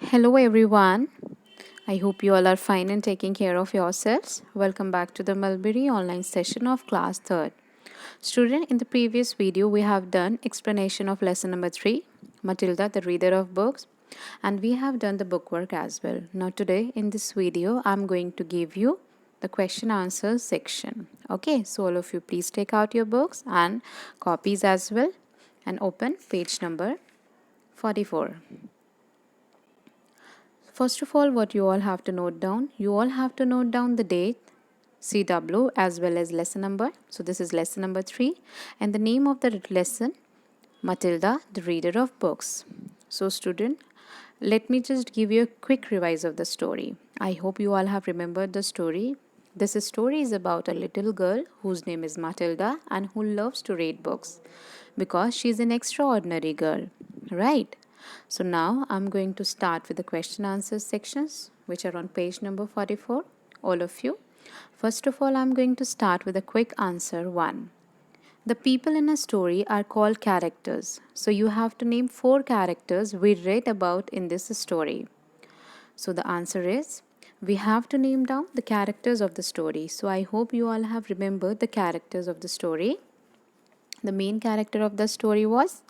Hello everyone. I hope you all are fine and taking care of yourselves. Welcome back to the Mulberry online session of class 3rd. Student, in the previous video we have done explanation of lesson number 3, Matilda the reader of books, and we have done the bookwork as well. Now today in this video I'm going to give you the question answer section. Okay, so all of you please take out your books and copies as well and open page number 44. First of all, what you all have to note down, you all have to note down the date, CW, as well as lesson number. So this is lesson number 3 and the name of the lesson, Matilda, the reader of books. So student, let me just give you a quick revise of the story. I hope you all have remembered the story. This story is about a little girl whose name is Matilda and who loves to read books because she is an extraordinary girl, right? So now I'm going to start with the question answer sections which are on page number 44. All of you. First of all, I'm going to start with a quick answer 1. The people in a story are called characters. So you have to name 4 characters we read about in this story. So the answer is we have to name down the characters of the story. So I hope you all have remembered the characters of the story. The main character of the story was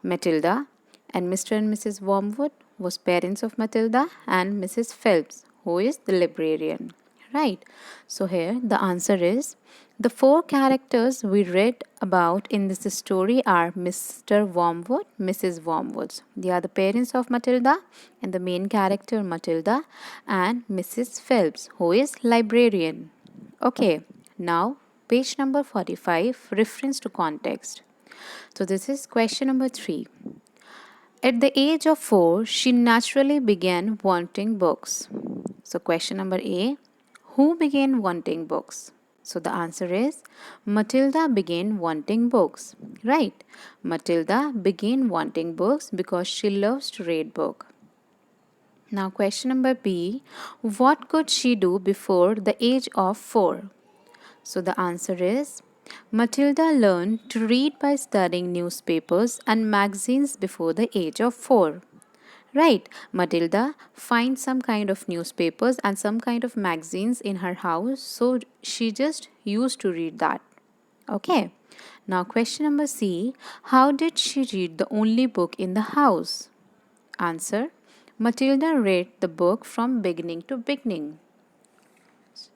Matilda, and Mr. and Mrs. Wormwood was parents of Matilda and Mrs. Phelps, who is the librarian. Right. So here the answer is the 4 characters we read about in this story are Mr. Wormwood, Mrs. Wormwood. They are the parents of Matilda and the main character Matilda and Mrs. Phelps, who is librarian. Okay. Now page number 45, reference to context. So this is question number 3. At the age of 4, she naturally began wanting books. So question number A, who began wanting books? So the answer is Matilda began wanting books. Right. Matilda began wanting books because she loves to read books. Now question number B, what could she do before the age of 4? So the answer is Matilda learned to read by studying newspapers and magazines before the age of 4. Right, Matilda finds some kind of newspapers and some kind of magazines in her house, so she just used to read that. Okay, now question number C, how did she read the only book in the house? Answer, Matilda read the book from beginning to beginning.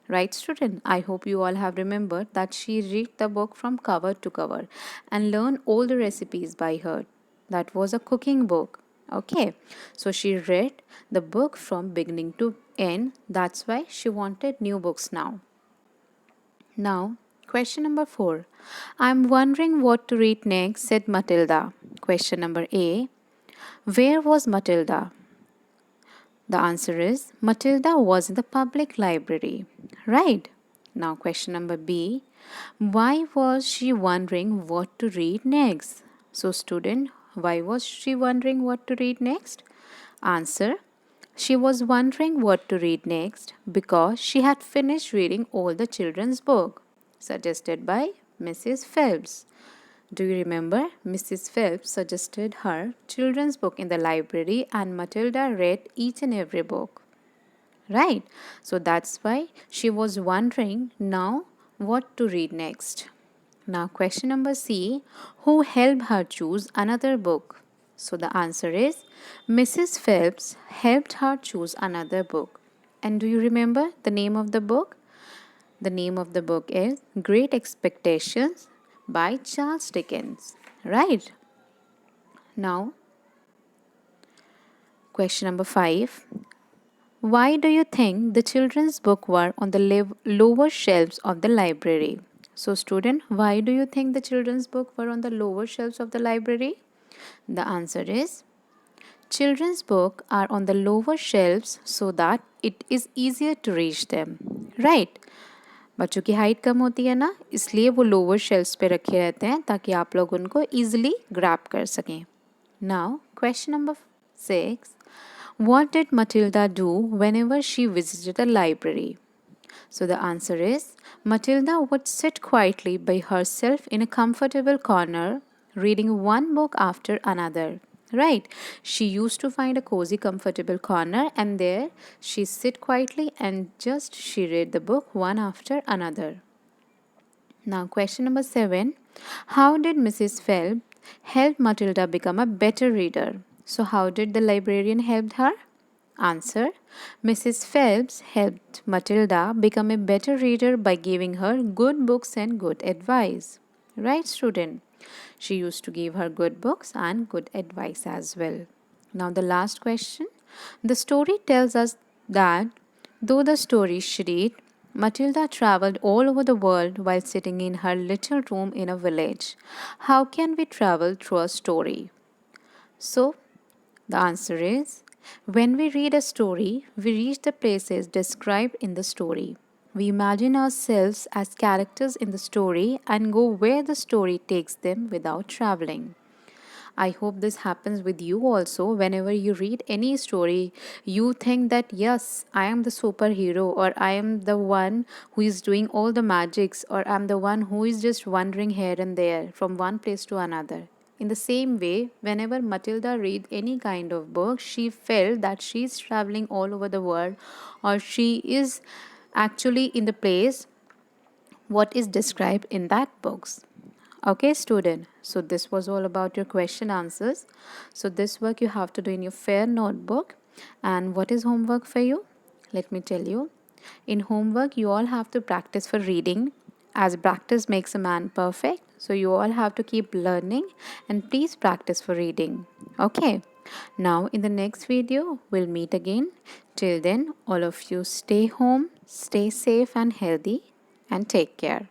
Right, student? I hope you all have remembered that she read the book from cover to cover and learned all the recipes by heart. That was a cooking book. Okay, so she read the book from beginning to end. That's why she wanted new books now. Now, question number 4. I'm wondering what to read next, said Matilda. Question number A. Where was Matilda? The answer is Matilda was in the public library. Right. Now question number B. Why was she wondering what to read next? So student, why was she wondering what to read next? Answer. She was wondering what to read next because she had finished reading all the children's book suggested by Mrs. Phelps. Do you remember? Mrs. Phelps suggested her children's book in the library and Matilda read each and every book. Right? So that's why she was wondering now what to read next. Now question number C, who helped her choose another book? So the answer is Mrs. Phelps helped her choose another book. And do you remember the name of the book? The name of the book is Great Expectations by Charles Dickens. Right? Now, question number 5. Why do you think the children's book were on the lower shelves of the library? So student, why do you think the children's book were on the lower shelves of the library? The answer is children's books are on the lower shelves so that it is easier to reach them. Right? बच्चों की height कम होती है ना, इसलिए वो lower shelves पे रखे रहते हैं ताकि आप लोग उनको ईजिली ग्रैब कर सकें. Now question number 6. What did Matilda do whenever she visited the library? So the answer is Matilda would sit quietly by herself in a comfortable corner, reading one book after another. Right? She used to find a cozy, comfortable corner, and there she sit quietly and just she read the book one after another. Now, question number 7. How did Mrs. Phelps help Matilda become a better reader? So, how did the librarian help her? Answer. Mrs. Phelps helped Matilda become a better reader by giving her good books and good advice. Right, student? She used to give her good books and good advice as well. Now, the last question. The story tells us that though the story shriek, Matilda traveled all over the world while sitting in her little room in a village. How can we travel through a story? So, the answer is when we read a story, we reach the places described in the story. We imagine ourselves as characters in the story and go where the story takes them without traveling. I hope this happens with you also. Whenever you read any story, you think that yes, I am the superhero, or I am the one who is doing all the magics, or I'm the one who is just wandering here and there from one place to another. In the same way, whenever Matilda read any kind of book, she felt that she is traveling all over the world, or she is actually in the place what is described in that books. Okay, student. So this was all about your question answers. So this work you have to do in your fair notebook. And what is homework for you? Let me tell you. In homework, you all have to practice for reading, as practice makes a man perfect. So you all have to keep learning and please practice for reading. Okay. Now in the next video, we'll meet again. Till then, all of you stay home, stay safe and healthy, and take care.